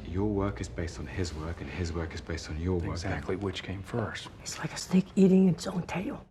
your work is based on his work and his work is based on your work. Exactly which came first. It's like a snake eating its own tail.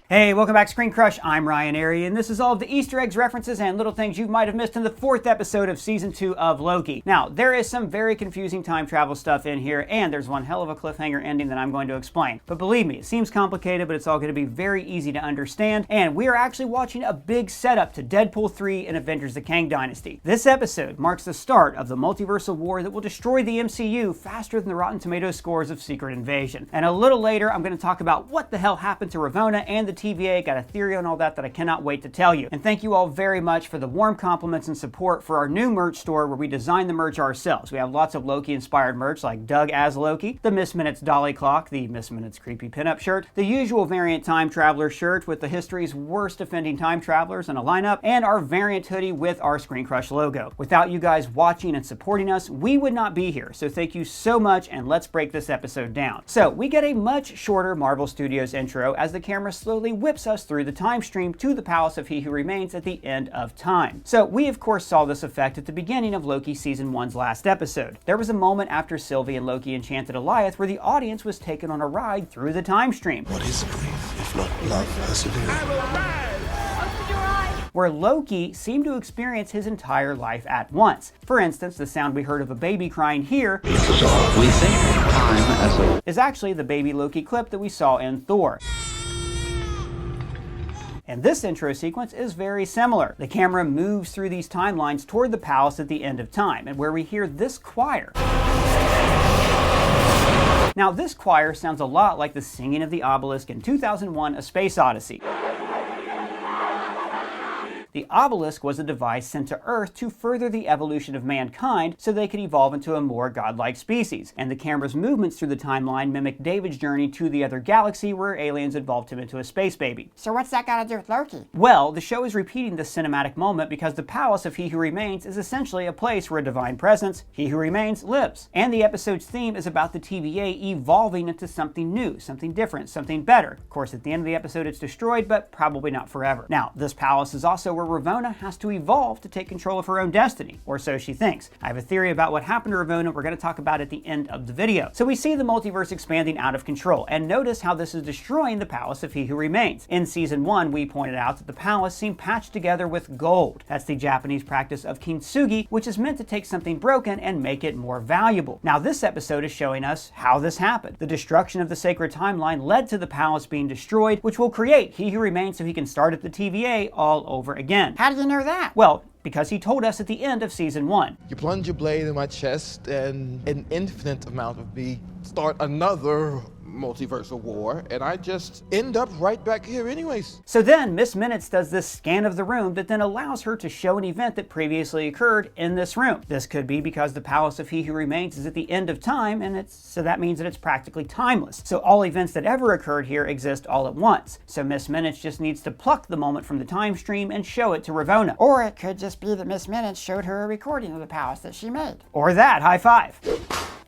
Hey, welcome back to ScreenCrush. I'm Ryan Airy, and this is all of the Easter eggs, references, and little things you might have missed in the 4th episode of Season 2 of Loki. Now, there is some very confusing time travel stuff in here, and there's one hell of a cliffhanger ending that I'm going to explain. But believe me, it seems complicated, but it's all going to be very easy to understand, and we are actually watching a big setup to Deadpool 3 and Avengers the Kang Dynasty. This episode marks the start of the multiversal war that will destroy the MCU faster than the Rotten Tomatoes scores of Secret Invasion. And a little later, I'm going to talk about what the hell happened to Ravonna and the TVA, got a theory on all that I cannot wait to tell you. And thank you all very much for the warm compliments and support for our new merch store where we design the merch ourselves. We have lots of Loki-inspired merch like Doug as Loki, the Miss Minutes Dolly Clock, the Miss Minutes Creepy Pinup shirt, the usual variant Time Traveler shirt with the history's worst offending time travelers in a lineup, and our variant hoodie with our ScreenCrush logo. Without you guys watching and supporting us, we would not be here. So thank you so much, and let's break this episode down. So we get a much shorter Marvel Studios intro as the camera slowly whips us through the time stream to the Palace of He Who Remains at the end of time. So we of course saw this effect at the beginning of Loki Season 1's last episode. There was a moment after Sylvie and Loki enchanted Alioth where the audience was taken on a ride through the time stream. What is grief if not love persevering? Where Loki seemed to experience his entire life at once. For instance, the sound we heard of a baby crying here We think time as a is actually the baby Loki clip that we saw in Thor. And this intro sequence is very similar. The camera moves through these timelines toward the palace at the end of time, and where we hear this choir. Now, this choir sounds a lot like the singing of the obelisk in 2001: A Space Odyssey. The obelisk was a device sent to Earth to further the evolution of mankind so they could evolve into a more godlike species. And the camera's movements through the timeline mimic David's journey to the other galaxy where aliens evolved him into a space baby. So what's that got to do with Loki? Well, the show is repeating this cinematic moment because the Palace of He Who Remains is essentially a place where a divine presence, He Who Remains, lives. And the episode's theme is about the TVA evolving into something new, something different, something better. Of course, at the end of the episode it's destroyed, but probably not forever. Now, this palace is also where Ravonna has to evolve to take control of her own destiny, or so she thinks. I have a theory about what happened to Ravonna we're going to talk about at the end of the video. So we see the multiverse expanding out of control, and notice how this is destroying the Palace of He Who Remains. In Season 1, we pointed out that the palace seemed patched together with gold. That's the Japanese practice of kintsugi, which is meant to take something broken and make it more valuable. Now this episode is showing us how this happened. The destruction of the sacred timeline led to the palace being destroyed, which will create He Who Remains so he can start at the TVA all over again. How do you know that? Well, because he told us at the end of Season 1. You plunge your blade in my chest, and an infinite amount of me start another multiversal war, and I just end up right back here anyways. So then Miss Minutes does this scan of the room that then allows her to show an event that previously occurred in this room. This could be because the Palace of He Who Remains is at the end of time, and so that means that it's practically timeless. So all events that ever occurred here exist all at once. So Miss Minutes just needs to pluck the moment from the time stream and show it to Ravonna. Or it could just be that Miss Minutes showed her a recording of the palace that she made. Or that, high five.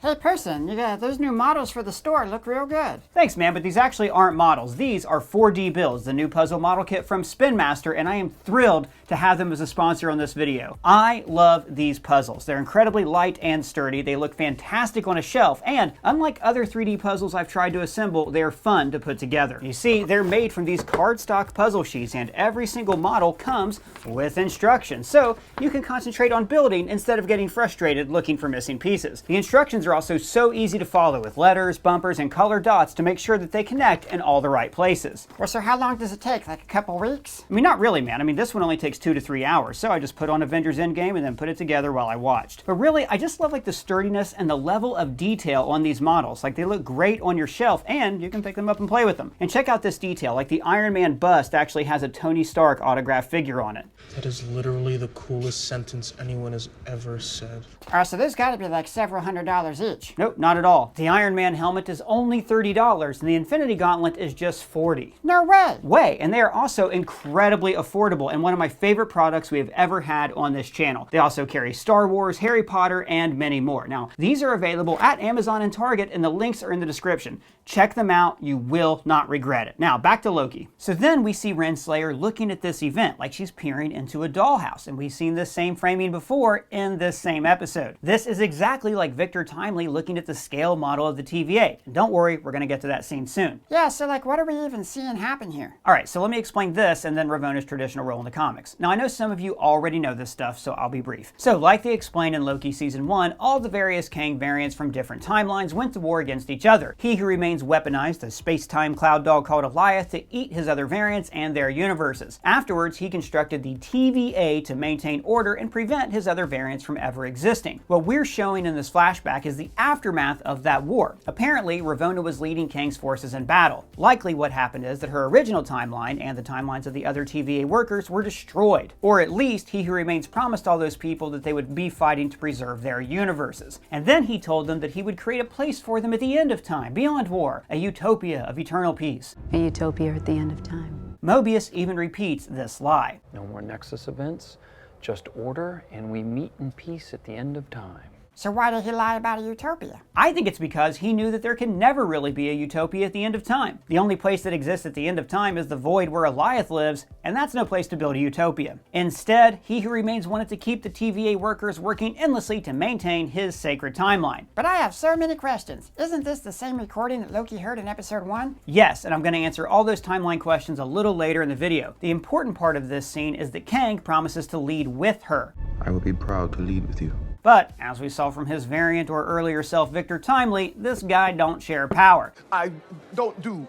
Hey person, you got those new models for the store look real good. Thanks man, but these actually aren't models. These are 4D builds, the new puzzle model kit from Spin Master, and I am thrilled to have them as a sponsor on this video. I love these puzzles. They're incredibly light and sturdy, they look fantastic on a shelf, and unlike other 3D puzzles I've tried to assemble, they're fun to put together. You see, they're made from these cardstock puzzle sheets, and every single model comes with instructions, so you can concentrate on building instead of getting frustrated looking for missing pieces. The instructions are also so easy to follow with letters, bumpers, and colored dots to make sure that they connect in all the right places. Well, so how long does it take? Like a couple weeks? I mean, not really, man. I mean, this one only takes 2 to 3 hours, so I just put on Avengers Endgame and then put it together while I watched. But really, I just love like the sturdiness and the level of detail on these models. Like they look great on your shelf, and you can pick them up and play with them. And check out this detail. Like the Iron Man bust actually has a Tony Stark autographed figure on it. That is literally the coolest sentence anyone has ever said. Alright, so there's got to be like several $100s each. Nope, not at all. The Iron Man helmet is only $30, and the Infinity Gauntlet is just $40. No way! And they are also incredibly affordable, and one of my favorite favorite products we have ever had on this channel. They also carry Star Wars, Harry Potter, and many more. Now, these are available at Amazon and Target, and the links are in the description. Check them out, you will not regret it. Now, back to Loki. So then we see Renslayer looking at this event like she's peering into a dollhouse, and we've seen this same framing before in this same episode. This is exactly like Victor Timely looking at the scale model of the TVA. And don't worry, we're gonna get to that scene soon. Yeah, so like what are we even seeing happen here? Alright, so let me explain this and then Ravona's traditional role in the comics. Now I know some of you already know this stuff, so I'll be brief. So like they explained in Loki Season 1, all the various Kang variants from different timelines went to war against each other. He Who Remains weaponized a space-time cloud dog called Alioth to eat his other variants and their universes. Afterwards, he constructed the TVA to maintain order and prevent his other variants from ever existing. What we're showing in this flashback is the aftermath of that war. Apparently, Ravonna was leading Kang's forces in battle. Likely what happened is that her original timeline and the timelines of the other TVA workers were destroyed. Or at least, He Who Remains promised all those people that they would be fighting to preserve their universes. And then he told them that he would create a place for them at the end of time, beyond war, a utopia of eternal peace. A utopia at the end of time. Mobius even repeats this lie. No more Nexus events, just order, and we meet in peace at the end of time. So why did he lie about a utopia? I think it's because he knew that there can never really be a utopia at the end of time. The only place that exists at the end of time is the void where Alioth lives, and that's no place to build a utopia. Instead, He Who Remains wanted to keep the TVA workers working endlessly to maintain his sacred timeline. But I have so many questions. Isn't this the same recording that Loki heard in episode 1? Yes, and I'm going to answer all those timeline questions a little later in the video. The important part of this scene is that Kang promises to lead with her. I will be proud to lead with you. But, as we saw from his variant or earlier self, Victor Timely, this guy don't share power. I don't do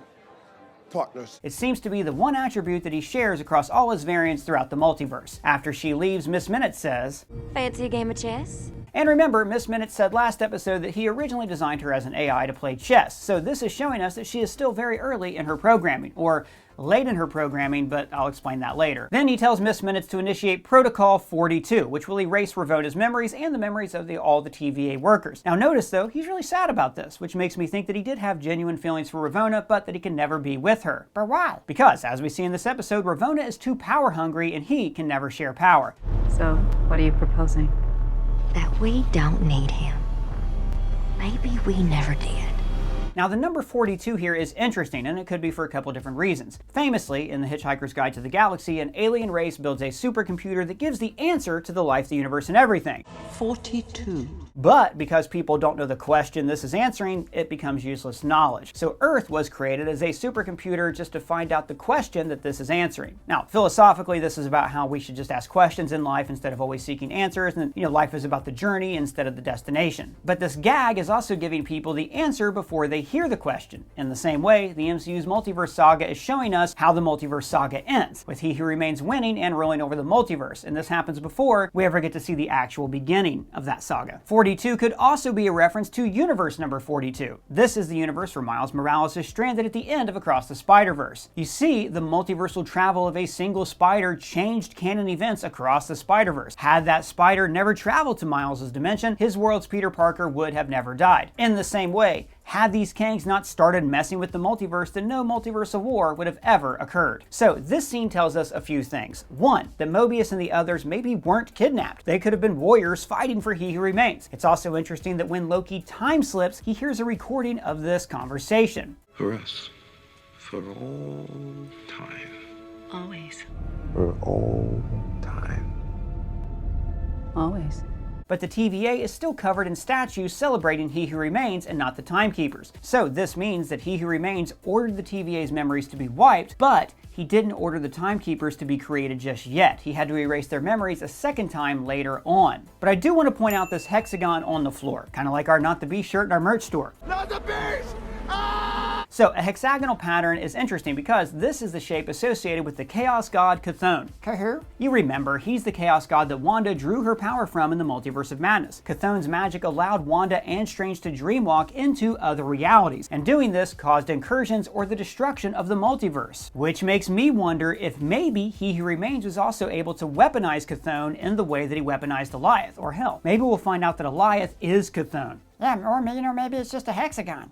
partners. It seems to be the one attribute that he shares across all his variants throughout the multiverse. After she leaves, Miss Minute says, Fancy a game of chess? and remember, Miss Minute said last episode that he originally designed her as an AI to play chess, so this is showing us that she is still very early in her programming, or late in her programming, but I'll explain that later. Then he tells Miss Minutes to initiate Protocol 42, which will erase Ravonna's memories and the memories of all the TVA workers. Now notice though, he's really sad about this, which makes me think that he did have genuine feelings for Ravonna, but that he can never be with her. But why? Because, as we see in this episode, Ravonna is too power hungry and he can never share power. So, what are you proposing? That we don't need him. Maybe we never did. Now the number 42 here is interesting, and it could be for a couple different reasons. Famously, in The Hitchhiker's Guide to the Galaxy, an alien race builds a supercomputer that gives the answer to the life, the universe, and everything. 42. But because people don't know the question this is answering, it becomes useless knowledge. So Earth was created as a supercomputer just to find out the question that this is answering. Now, philosophically, this is about how we should just ask questions in life instead of always seeking answers, and life is about the journey instead of the destination. But this gag is also giving people the answer before they hear the question. In the same way, the MCU's Multiverse Saga is showing us how the Multiverse Saga ends, with He Who Remains winning and ruling over the multiverse, and this happens before we ever get to see the actual beginning of that saga. 42 could also be a reference to universe number 42. This is the universe where Miles Morales is stranded at the end of Across the Spider-Verse. You see, the multiversal travel of a single spider changed canon events across the Spider-Verse. Had that spider never traveled to Miles' dimension, his world's Peter Parker would have never died. In the same way, had these Kangs not started messing with the multiverse, then no multiversal war would have ever occurred. So this scene tells us a few things. One, that Mobius and the others maybe weren't kidnapped. They could have been warriors fighting for He Who Remains. It's also interesting that when Loki time slips, he hears a recording of this conversation. For us. For all time. Always. For all time. Always. But the TVA is still covered in statues celebrating He Who Remains and not the Timekeepers. So this means that He Who Remains ordered the TVA's memories to be wiped, but he didn't order the Timekeepers to be created just yet. He had to erase their memories a second time later on. But I do want to point out this hexagon on the floor, kind of like our Not the Beast shirt in our merch store. Not the beast! So a hexagonal pattern is interesting because this is the shape associated with the Chaos God Chthon. Who? You remember, he's the Chaos God that Wanda drew her power from in the Multiverse of Madness. Chthon's magic allowed Wanda and Strange to dreamwalk into other realities, and doing this caused incursions or the destruction of the multiverse. Which makes me wonder if maybe He Who Remains was also able to weaponize Chthon in the way that he weaponized Alioth, or hell, maybe we'll find out that Alioth is Chthon. Yeah, or maybe it's just a hexagon.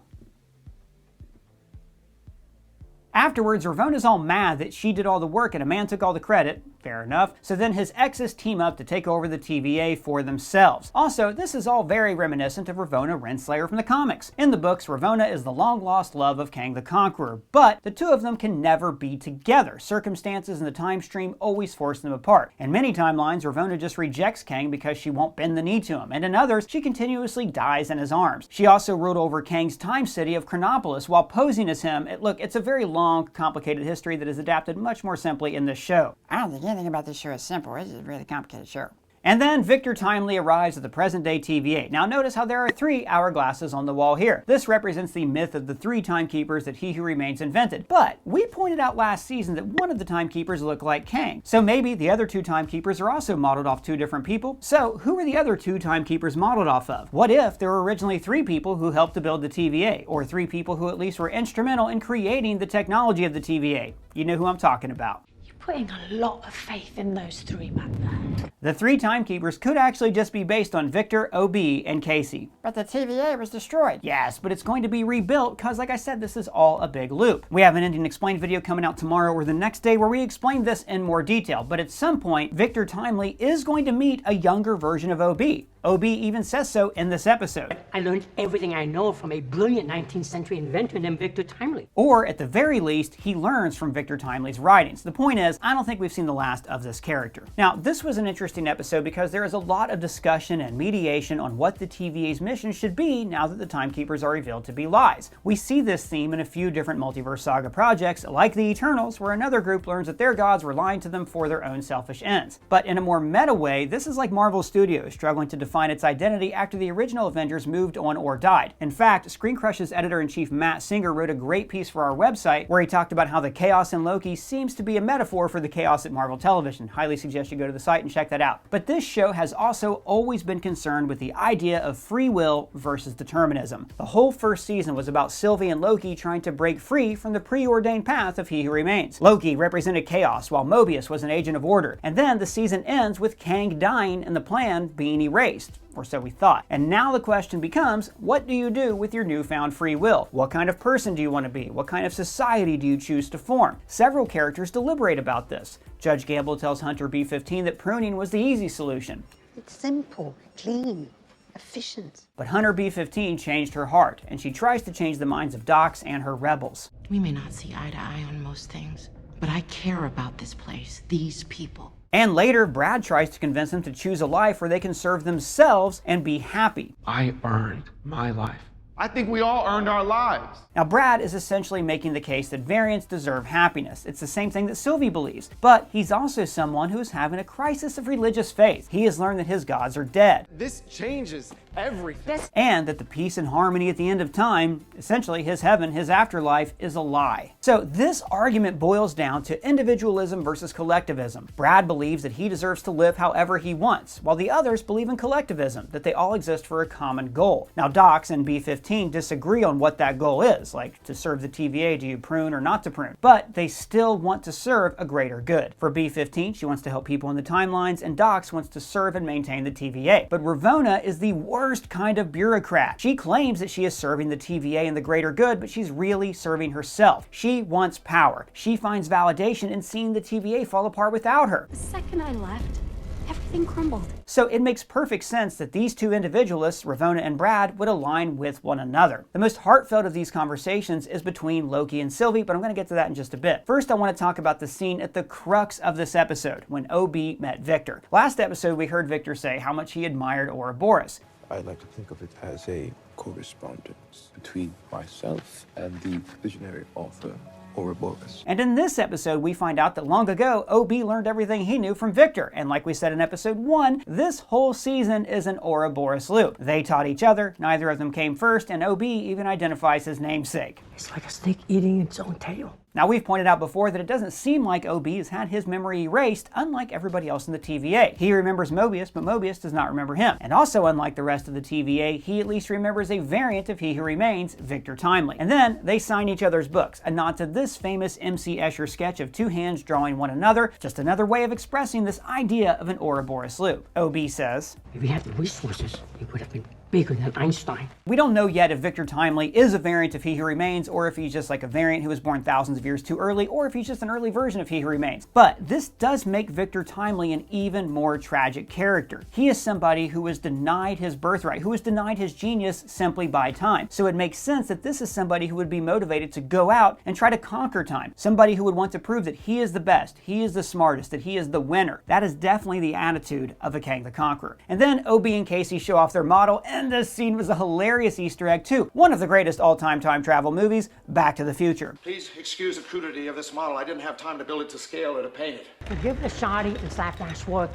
Afterwards, Ravonna's all mad that she did all the work and a man took all the credit, Fair enough. So then his exes team up to take over the TVA for themselves. Also, this is all very reminiscent of Ravonna Renslayer from the comics. In the books, Ravonna is the long-lost love of Kang the Conqueror, but the two of them can never be together. Circumstances in the time stream always force them apart. In many timelines, Ravonna just rejects Kang because she won't bend the knee to him, and in others, she continuously dies in his arms. She also ruled over Kang's time city of Chronopolis while posing as him. Look, it's a very long, complicated history that is adapted much more simply in this show. I don't think anything about this show is simple. It's a really complicated show. And then Victor Timely arrives at the present-day TVA. Now notice how there are 3 hourglasses on the wall here. This represents the myth of the 3 timekeepers that He Who Remains invented. But we pointed out last season that one of the timekeepers looked like Kang. So maybe the other 2 timekeepers are also modeled off 2 different people. So who are the other 2 timekeepers modeled off of? What if there were originally 3 people who helped to build the TVA? Or 3 people who at least were instrumental in creating the technology of the TVA? You know who I'm talking about. Putting a lot of faith in those 3 back there. The 3 timekeepers could actually just be based on Victor, OB, and Casey. But the TVA was destroyed. Yes, but it's going to be rebuilt because, like I said, this is all a big loop. We have an Ending Explained video coming out tomorrow or the next day where we explain this in more detail, but at some point, Victor Timely is going to meet a younger version of OB. OB even says so in this episode. I learned everything I know from a brilliant 19th century inventor named Victor Timely. Or, at the very least, he learns from Victor Timely's writings. The point is, I don't think we've seen the last of this character. Now, this was an interesting episode because there is a lot of discussion and mediation on what the TVA's mission should be now that the Timekeepers are revealed to be lies. We see this theme in a few different Multiverse Saga projects, like the Eternals, where another group learns that their gods were lying to them for their own selfish ends. But in a more meta way, this is like Marvel Studios struggling to define its identity after the original Avengers moved on or died. In fact, ScreenCrush's editor-in-chief Matt Singer wrote a great piece for our website where he talked about how the chaos in Loki seems to be a metaphor for the chaos at Marvel Television. Highly suggest you go to the site and check that out. But this show has also always been concerned with the idea of free will versus determinism. The whole first season was about Sylvie and Loki trying to break free from the preordained path of He Who Remains. Loki represented chaos, while Mobius was an agent of order. And then the season ends with Kang dying and the plan being erased. Or so we thought. And now the question becomes, what do you do with your newfound free will? What kind of person do you want to be? What kind of society do you choose to form? Several characters deliberate about this. Judge Gamble tells Hunter B-15 that pruning was the easy solution. It's simple, clean, efficient. But Hunter B-15 changed her heart, and she tries to change the minds of Docs and her rebels. We may not see eye to eye on most things, but I care about this place, these people. And later, Brad tries to convince them to choose a life where they can serve themselves and be happy. I earned my life. I think we all earned our lives. Now, Brad is essentially making the case that variants deserve happiness. It's the same thing that Sylvie believes. But he's also someone who is having a crisis of religious faith. He has learned that his gods are dead. This changes everything. And that the peace and harmony at the end of time, essentially his heaven, his afterlife, is a lie. So this argument boils down to individualism versus collectivism. Brad believes that he deserves to live however he wants, while the others believe in collectivism, that they all exist for a common goal. Now, Docs and B-15 disagree on what that goal is, like to serve the TVA, do you prune or not to prune? But they still want to serve a greater good. For B-15, she wants to help people in the timelines, and Docs wants to serve and maintain the TVA. But Ravonna is the worst kind of bureaucrat. She claims that she is serving the TVA and the greater good, but she's really serving herself. She wants power. She finds validation in seeing the TVA fall apart without her. The second I left, everything crumbled. So it makes perfect sense that these two individualists, Ravonna and Brad, would align with one another. The most heartfelt of these conversations is between Loki and Sylvie, but I'm going to get to that in just a bit. First, I want to talk about the scene at the crux of this episode, when OB met Victor. Last episode, we heard Victor say how much he admired Ouroboros. I like to think of it as a correspondence between myself and the visionary author, Ouroboros. And in this episode, we find out that long ago, OB learned everything he knew from Victor. And like we said in episode 1, this whole season is an Ouroboros loop. They taught each other, neither of them came first, and OB even identifies his namesake. It's like a snake eating its own tail. Now, we've pointed out before that it doesn't seem like OB has had his memory erased, unlike everybody else in the TVA. He remembers Mobius, but Mobius does not remember him. And also, unlike the rest of the TVA, he at least remembers a variant of He Who Remains, Victor Timely. And then, they sign each other's books, a nod to this famous MC Escher sketch of two hands drawing one another, just another way of expressing this idea of an Ouroboros loop. OB says, If we had the resources, it would have been bigger than Einstein. We don't know yet if Victor Timely is a variant of He Who Remains, or if he's just like a variant who was born thousands of years too early, or if he's just an early version of He Who Remains. But this does make Victor Timely an even more tragic character. He is somebody who was denied his birthright, who was denied his genius simply by time. So it makes sense that this is somebody who would be motivated to go out and try to conquer time. Somebody who would want to prove that he is the best, he is the smartest, that he is the winner. That is definitely the attitude of a Kang the Conqueror. And then Obi and Casey show off their model, and this scene was a hilarious Easter egg too. One of the greatest all-time time travel movies, Back to the Future. Please excuse the crudity of this model. I didn't have time to build it to scale or to paint it. To give it a shoddy and slapdash work,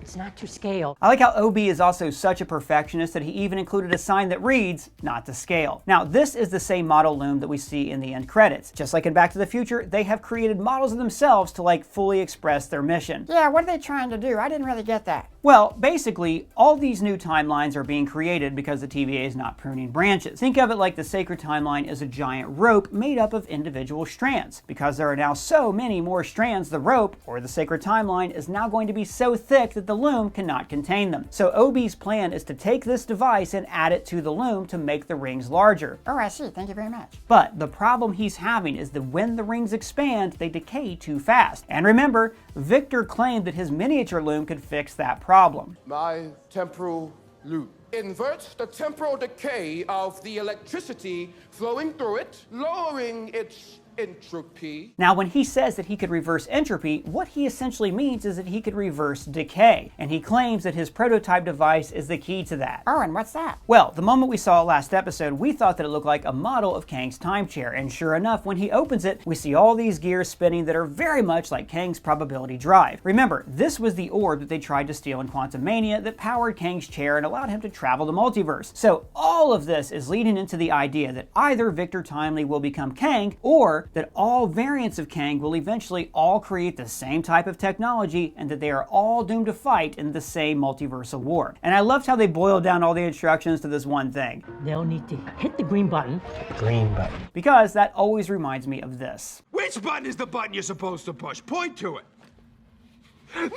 it's not to scale. I like how Obi is also such a perfectionist that he even included a sign that reads, not to scale. Now, this is the same model loom that we see in the end credits. Just like in Back to the Future, they have created models of themselves to like fully express their mission. Yeah, what are they trying to do? I didn't really get that. Well, basically, all these new timelines are being created because the TVA is not pruning branches. Think of it like the sacred timeline is a giant rope made up of individual strands. Because there are now so many more strands, the rope, or the sacred timeline, is now going to be so thick that the loom cannot contain them. So Obi's plan is to take this device and add it to the loom to make the rings larger. Oh, I see. Thank you very much. But the problem he's having is that when the rings expand, they decay too fast. And remember, Victor claimed that his miniature loom could fix that problem. My temporal loop inverts the temporal decay of the electricity flowing through it, lowering its entropy. Now, when he says that he could reverse entropy, what he essentially means is that he could reverse decay. And he claims that his prototype device is the key to that. Oh, and what's that? Well, the moment we saw it last episode, we thought that it looked like a model of Kang's time chair. And sure enough, when he opens it, we see all these gears spinning that are very much like Kang's probability drive. Remember, this was the orb that they tried to steal in Quantumania that powered Kang's chair and allowed him to travel the multiverse. So all of this is leading into the idea that either Victor Timely will become Kang, or that all variants of Kang will eventually all create the same type of technology, and that they are all doomed to fight in the same multiversal war. And I loved how they boiled down all the instructions to this one thing. They'll need to hit the green button. Green button. Because that always reminds me of this. Which button is the button you're supposed to push? Point to it.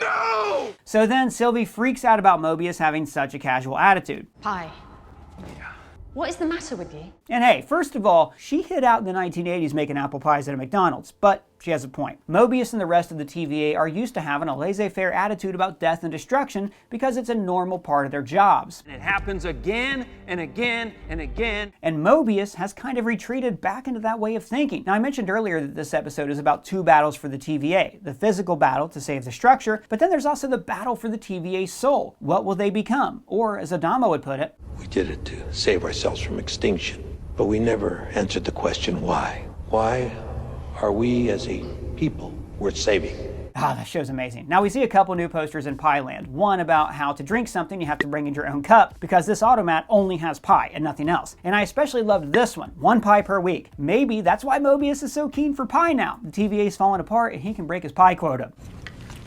No! So then Sylvie freaks out about Mobius having such a casual attitude. Pie. What is the matter with you? And hey, first of all, she hid out in the 1980s making apple pies at a McDonald's, but she has a point. Mobius and the rest of the TVA are used to having a laissez-faire attitude about death and destruction because it's a normal part of their jobs. And it happens again and again and again. And Mobius has kind of retreated back into that way of thinking. Now, I mentioned earlier that this episode is about two battles for the TVA. The physical battle to save the structure, but then there's also the battle for the TVA's soul. What will they become? Or, as Adama would put it, we did it to save ourselves from extinction, but we never answered the question why. Why are we as a people worth saving? Ah, that show's amazing. Now we see a couple new posters in Pie Land. One about how to drink something you have to bring in your own cup because this automat only has pie and nothing else. And I especially loved this one pie per week. Maybe that's why Mobius is so keen for pie now. The TVA's falling apart and he can break his pie quota.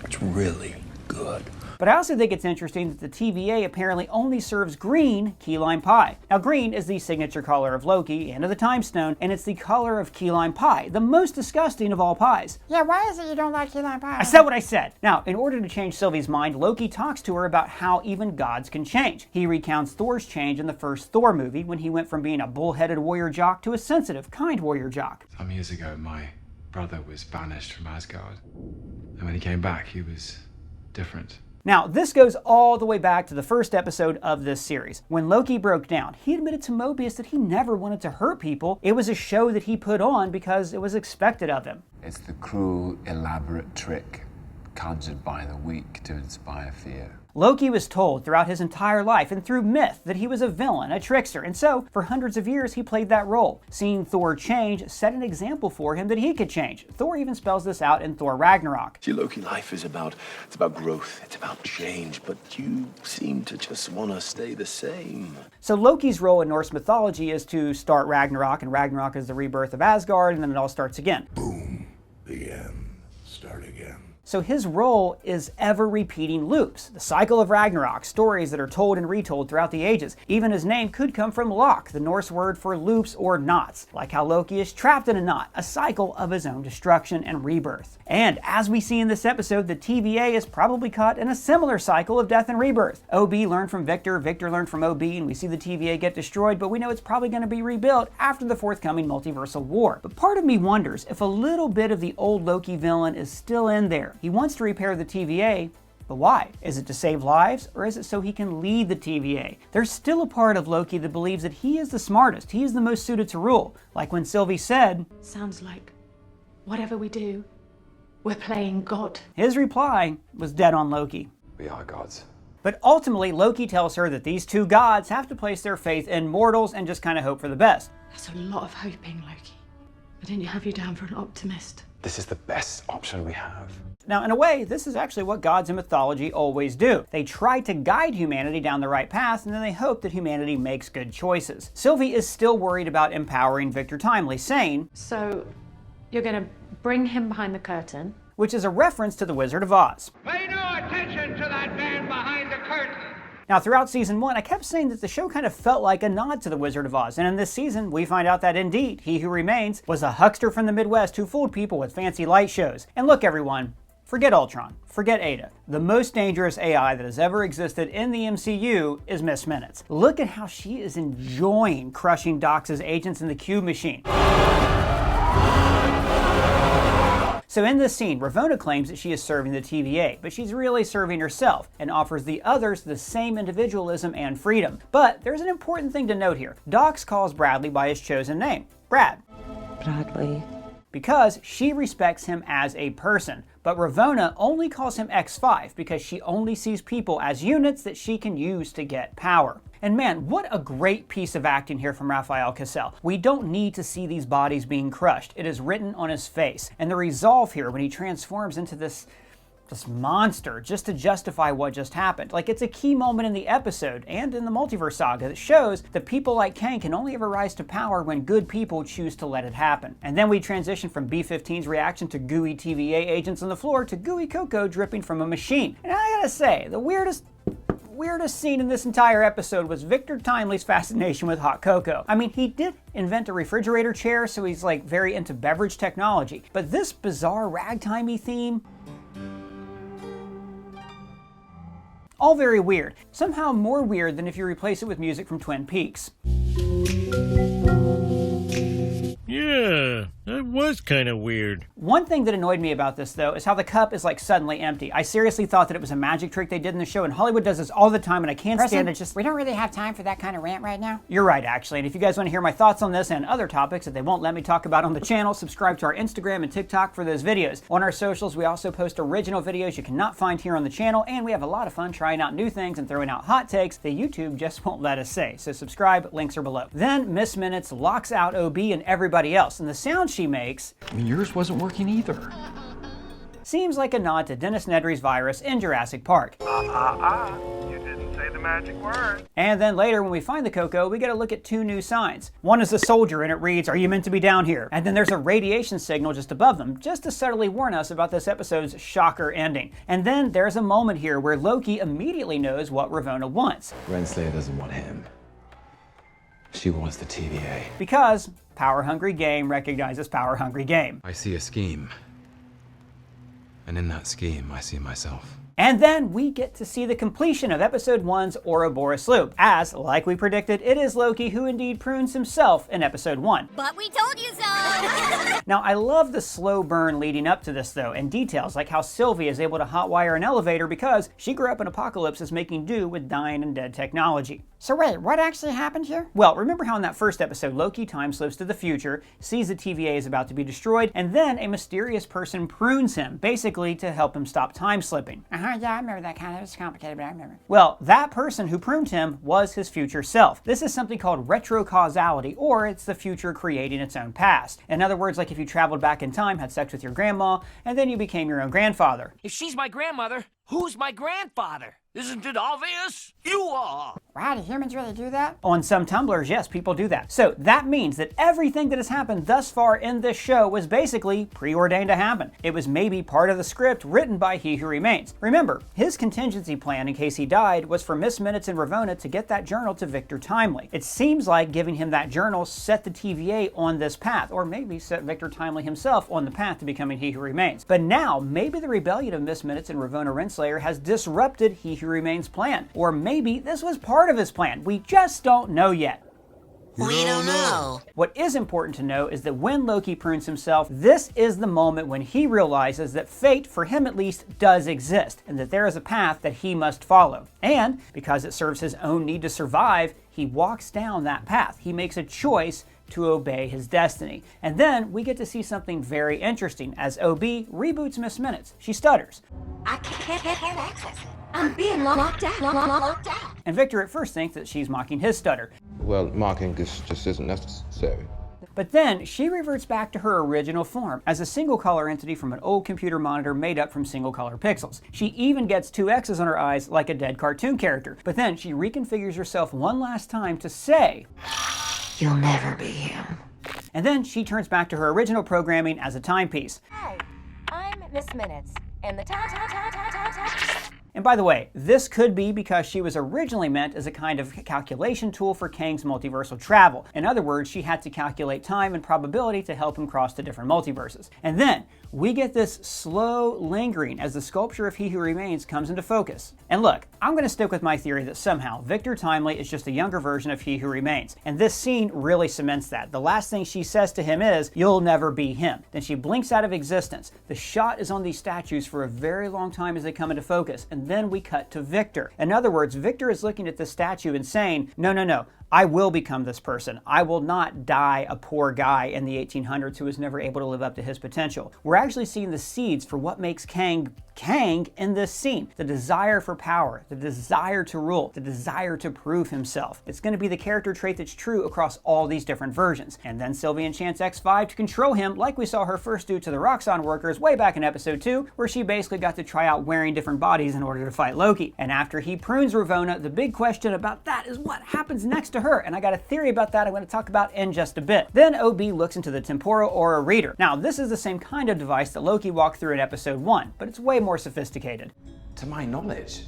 It's really good. But I also think it's interesting that the TVA apparently only serves green key lime pie. Now green is the signature color of Loki and of the Time Stone, and it's the color of key lime pie, the most disgusting of all pies. Yeah, why is it you don't like key lime pie? I said what I said. Now, in order to change Sylvie's mind, Loki talks to her about how even gods can change. He recounts Thor's change in the first Thor movie when he went from being a bull-headed warrior jock to a sensitive, kind warrior jock. Some years ago, my brother was banished from Asgard. And when he came back, he was different. Now, this goes all the way back to the first episode of this series. When Loki broke down, he admitted to Mobius that he never wanted to hurt people. It was a show that he put on because it was expected of him. It's the cruel, elaborate trick conjured by the weak to inspire fear. Loki was told throughout his entire life and through myth that he was a villain, a trickster, and so for hundreds of years he played that role. Seeing Thor change set an example for him that he could change. Thor even spells this out in Thor Ragnarok. See, Loki, life is about growth, it's about change, but you seem to just want to stay the same. So Loki's role in Norse mythology is to start Ragnarok, and Ragnarok is the rebirth of Asgard, and then it all starts again. Boom, the end, start again. So his role is ever-repeating loops, the cycle of Ragnarok, stories that are told and retold throughout the ages. Even his name could come from Lok, the Norse word for loops or knots, like how Loki is trapped in a knot, a cycle of his own destruction and rebirth. And as we see in this episode, the TVA is probably caught in a similar cycle of death and rebirth. OB learned from Victor, Victor learned from OB, and we see the TVA get destroyed, but we know it's probably going to be rebuilt after the forthcoming multiversal war. But part of me wonders if a little bit of the old Loki villain is still in there. He wants to repair the TVA, but why? Is it to save lives, or is it so he can lead the TVA? There's still a part of Loki that believes that he is the smartest, he is the most suited to rule. Like when Sylvie said, "Sounds like whatever we do, we're playing God." His reply was dead on Loki. We are gods. But ultimately, Loki tells her that these two gods have to place their faith in mortals and just kind of hope for the best. That's a lot of hoping, Loki. I didn't have you down for an optimist. This is the best option we have. Now, in a way, this is actually what gods in mythology always do. They try to guide humanity down the right path, and then they hope that humanity makes good choices. Sylvie is still worried about empowering Victor Timely, saying, "So, you're gonna bring him behind the curtain?" Which is a reference to the Wizard of Oz. Pay no attention to that man behind the curtain. Now, throughout season 1, I kept saying that the show kind of felt like a nod to the Wizard of Oz, and in this season, we find out that indeed, he who remains was a huckster from the Midwest who fooled people with fancy light shows. And look, everyone, forget Ultron, forget Ada. The most dangerous AI that has ever existed in the MCU is Miss Minutes. Look at how she is enjoying crushing Dox's agents in the Cube machine. So in this scene, Ravonna claims that she is serving the TVA, but she's really serving herself and offers the others the same individualism and freedom. But there's an important thing to note here. Dox calls Bradley by his chosen name, Brad. Bradley. Because she respects him as a person. But Ravonna only calls him X5 because she only sees people as units that she can use to get power. And man, what a great piece of acting here from Rafael Casal. We don't need to see these bodies being crushed. It is written on his face. And the resolve here when he transforms into this monster just to justify what just happened. Like, it's a key moment in the episode and in the Multiverse Saga that shows that people like Kang can only ever rise to power when good people choose to let it happen. And then we transition from B-15's reaction to gooey TVA agents on the floor to gooey cocoa dripping from a machine. And I gotta say, the weirdest scene in this entire episode was Victor Timely's fascination with hot cocoa. I mean, he did invent a refrigerator chair, so he's like very into beverage technology. But this bizarre ragtimey theme, all very weird. Somehow more weird than if you replace it with music from Twin Peaks. Yeah, that was kind of weird. One thing that annoyed me about this, though, is how the cup is like suddenly empty. I seriously thought that it was a magic trick they did in the show, and Hollywood does this all the time, and I can't stand it. We don't really have time for that kind of rant right now. You're right, actually, and if you guys want to hear my thoughts on this and other topics that they won't let me talk about on the channel, subscribe to our Instagram and TikTok for those videos. On our socials, we also post original videos you cannot find here on the channel, and we have a lot of fun trying out new things and throwing out hot takes that YouTube just won't let us say. So subscribe, links are below. Then Miss Minutes locks out OB and everybody else, and the sound she makes, I mean, yours wasn't working either. Seems like a nod to Dennis Nedry's virus in Jurassic Park. You didn't say the magic word. And then later when we find the cocoa, we get a look at two new signs. One is a soldier and it reads, "Are you meant to be down here?" And then there's a radiation signal just above them, just to subtly warn us about this episode's shocker ending. And then there's a moment here where Loki immediately knows what Ravonna wants. Renslayer doesn't want him. She wants the TVA. Because power-hungry game recognizes power-hungry game. I see a scheme. And in that scheme, I see myself. And then we get to see the completion of Episode 1's Ouroboros loop, as, like we predicted, it is Loki who indeed prunes himself in Episode 1. But we told you so! Now, I love the slow burn leading up to this, though, and details like how Sylvie is able to hotwire an elevator because she grew up in apocalypses making do with dying and dead technology. So wait, what actually happened here? Well, remember how in that first episode, Loki time slips to the future, sees the TVA is about to be destroyed, and then a mysterious person prunes him, basically to help him stop time slipping. Yeah, I remember that kind of. It was complicated, but I remember. Well, that person who pruned him was his future self. This is something called retrocausality, or it's the future creating its own past. In other words, like if you traveled back in time, had sex with your grandma, and then you became your own grandfather. If she's my grandmother, who's my grandfather? Isn't it obvious? You are. Wow, do humans really do that? On some Tumblrs, yes, people do that. So that means that everything that has happened thus far in this show was basically preordained to happen. It was maybe part of the script written by He Who Remains. Remember, his contingency plan in case he died was for Miss Minutes and Ravonna to get that journal to Victor Timely. It seems like giving him that journal set the TVA on this path, or maybe set Victor Timely himself on the path to becoming He Who Remains. But now, maybe the rebellion of Miss Minutes and Ravonna Renslayer has disrupted He Who Remains' plan. Or maybe this was part of his plan. We just don't know yet. We don't know. What is important to know is that when Loki prunes himself, this is the moment when he realizes that fate, for him at least, does exist, and that there is a path that he must follow. And, because it serves his own need to survive, he walks down that path. He makes a choice to obey his destiny. And then we get to see something very interesting as OB reboots Miss Minutes. She stutters. I can't access it. I'm being locked out. And Victor at first thinks that she's mocking his stutter. Well, mocking just isn't necessary. But then she reverts back to her original form as a single color entity from an old computer monitor made up from single color pixels. She even gets 2 X's on her eyes like a dead cartoon character. But then she reconfigures herself one last time to say, "You'll never be him." And then she turns back to her original programming as a timepiece. Hi, I'm Miss Minutes, and the time. And by the way, this could be because she was originally meant as a kind of calculation tool for Kang's multiversal travel. In other words, she had to calculate time and probability to help him cross to different multiverses. And then we get this slow lingering as the sculpture of He Who Remains comes into focus. And look, I'm going to stick with my theory that somehow Victor Timely is just a younger version of He Who Remains. And this scene really cements that. The last thing she says to him is, "You'll never be him." Then she blinks out of existence. The shot is on these statues for a very long time as they come into focus. And then we cut to Victor. In other words, Victor is looking at this statue and saying, no, I will become this person. I will not die a poor guy in the 1800s who was never able to live up to his potential. We're actually seeing the seeds for what makes Kang in this scene. The desire for power, the desire to rule, the desire to prove himself. It's going to be the character trait that's true across all these different versions. And then Sylvie enchants X5 to control him, like we saw her first do to the Roxxon workers way back in episode 2, where she basically got to try out wearing different bodies in order to fight Loki. And after he prunes Ravonna, the big question about that is what happens next to her. And I got a theory about that I'm going to talk about in just a bit. Then OB looks into the temporal aura reader. Now, this is the same kind of device that Loki walked through in episode 1, but it's way more sophisticated. To my knowledge,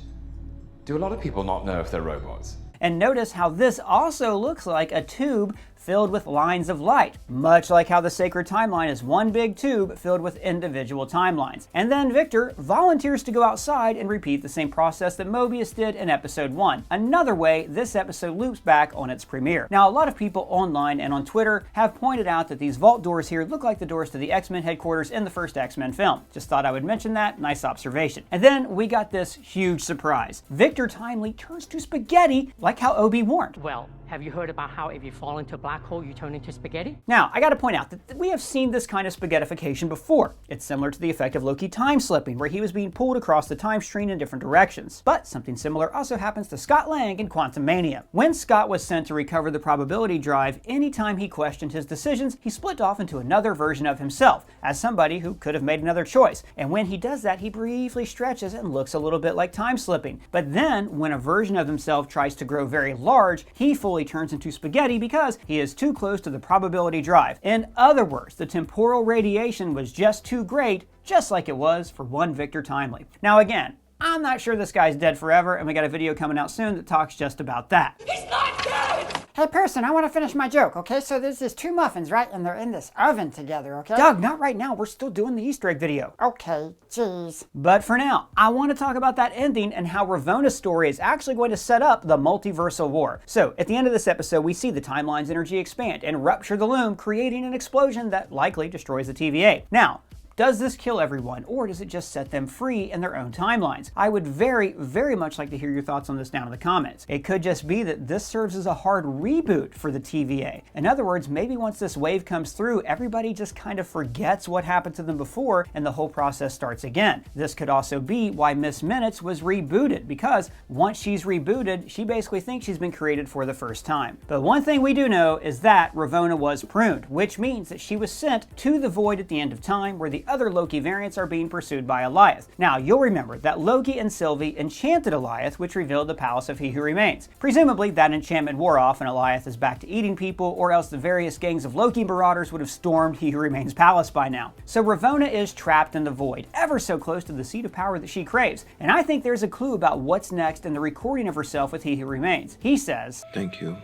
do a lot of people not know if they're robots? And notice how this also looks like a tube filled with lines of light, much like how the sacred timeline is one big tube filled with individual timelines. And then Victor volunteers to go outside and repeat the same process that Mobius did in episode 1. Another way this episode loops back on its premiere. Now, a lot of people online and on Twitter have pointed out that these vault doors here look like the doors to the X-Men headquarters in the first X-Men film. Just thought I would mention that. Nice observation. And then we got this huge surprise. Victor Timely turns to spaghetti like how OB warned. Well, have you heard about how if you fall into a black hole, you turn into spaghetti? Now, I gotta point out that we have seen this kind of spaghettification before. It's similar to the effect of Loki time slipping, where he was being pulled across the time stream in different directions. But something similar also happens to Scott Lang in Quantumania. When Scott was sent to recover the probability drive, anytime he questioned his decisions, he split off into another version of himself, as somebody who could have made another choice. And when he does that, he briefly stretches and looks a little bit like time slipping. But then, when a version of himself tries to grow very large, he fully turns into spaghetti because he is too close to the probability drive. In other words, the temporal radiation was just too great, just like it was for one Victor Timely. Now again, I'm not sure this guy's dead forever, and we got a video coming out soon that talks just about that. He's not dead! Hey, person, I want to finish my joke, okay? So there's these 2 muffins, right? And they're in this oven together, okay? Doug, not right now. We're still doing the Easter egg video. Okay, jeez. But for now, I want to talk about that ending and how Ravonna's story is actually going to set up the multiversal war. So, at the end of this episode, we see the timeline's energy expand and rupture the loom, creating an explosion that likely destroys the TVA. Now, does this kill everyone, or does it just set them free in their own timelines? I would very, very much like to hear your thoughts on this down in the comments. It could just be that this serves as a hard reboot for the TVA. In other words, maybe once this wave comes through, everybody just kind of forgets what happened to them before, and the whole process starts again. This could also be why Miss Minutes was rebooted, because once she's rebooted, she basically thinks she's been created for the first time. But one thing we do know is that Ravonna was pruned, which means that she was sent to the void at the end of time, where the other Loki variants are being pursued by Alioth. Now, you'll remember that Loki and Sylvie enchanted Alioth, which revealed the palace of He Who Remains. Presumably, that enchantment wore off and Alioth is back to eating people, or else the various gangs of Loki marauders would have stormed He Who Remains' palace by now. So Ravonna is trapped in the void, ever so close to the seat of power that she craves. And I think there's a clue about what's next in the recording of herself with He Who Remains. He says, "Thank you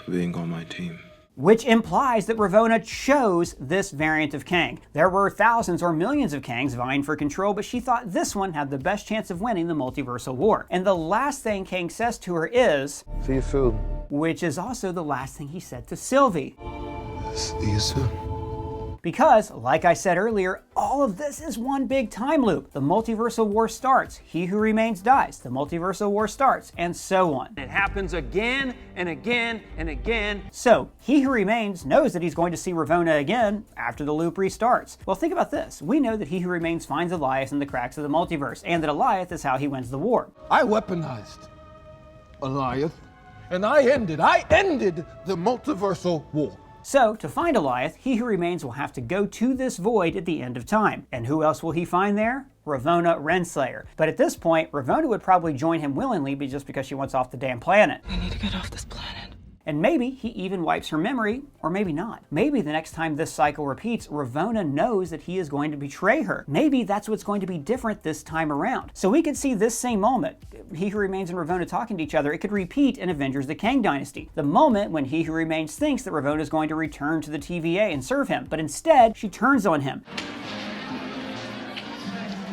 for being on my team." Which implies that Ravonna chose this variant of Kang. There were thousands or millions of Kangs vying for control, but she thought this one had the best chance of winning the multiversal war. And the last thing Kang says to her is, "See you soon." Which is also the last thing he said to Sylvie. "See you soon." Because, like I said earlier, all of this is one big time loop. The multiversal war starts, He Who Remains dies, the multiversal war starts, and so on. It happens again and again and again. So, He Who Remains knows that he's going to see Ravonna again after the loop restarts. Well, think about this. We know that He Who Remains finds Alioth in the cracks of the multiverse, and that Alioth is how he wins the war. I weaponized Alioth, and I ended the multiversal war. So, to find Alioth, He Who Remains will have to go to this void at the end of time. And who else will he find there? Ravonna Renslayer. But at this point, Ravonna would probably join him willingly just because she wants off the damn planet. I need to get off this planet. And maybe he even wipes her memory, or maybe not. Maybe the next time this cycle repeats, Ravonna knows that he is going to betray her. Maybe that's what's going to be different this time around. So we could see this same moment, He Who Remains and Ravonna talking to each other, it could repeat in Avengers the Kang Dynasty. The moment when He Who Remains thinks that Ravonna is going to return to the TVA and serve him, but instead she turns on him.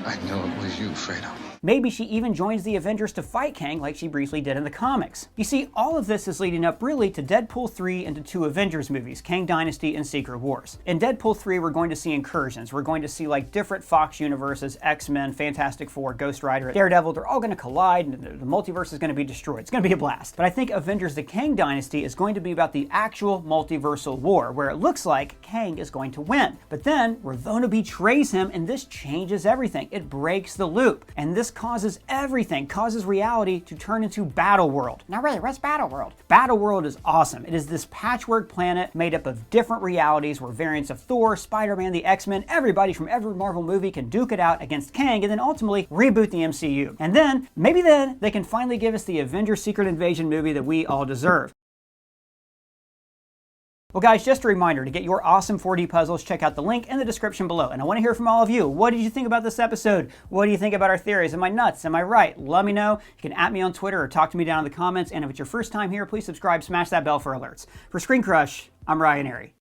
I know it was you, Fredo. Maybe she even joins the Avengers to fight Kang like she briefly did in the comics. You see, all of this is leading up really to Deadpool 3 and to 2 Avengers movies, Kang Dynasty and Secret Wars. In Deadpool 3, we're going to see incursions. We're going to see like different Fox universes, X-Men, Fantastic Four, Ghost Rider, Daredevil, they're all going to collide and the multiverse is going to be destroyed. It's going to be a blast. But I think Avengers the Kang Dynasty is going to be about the actual multiversal war, where it looks like Kang is going to win. But then Ravonna betrays him and this changes everything. It breaks the loop. And this causes everything, causes reality to turn into Battle World. Now wait, what's Battle World? Battle World is awesome. It is this patchwork planet made up of different realities where variants of Thor, Spider-Man, the X-Men, everybody from every Marvel movie can duke it out against Kang and then ultimately reboot the MCU. And then, maybe then, they can finally give us the Avengers Secret Invasion movie that we all deserve. Well guys, just a reminder, to get your awesome 4D puzzles, check out the link in the description below. And I want to hear from all of you. What did you think about this episode? What do you think about our theories? Am I nuts? Am I right? Let me know. You can @ me on Twitter or talk to me down in the comments. And if it's your first time here, please subscribe, smash that bell for alerts. For ScreenCrush, I'm Ryan Airy.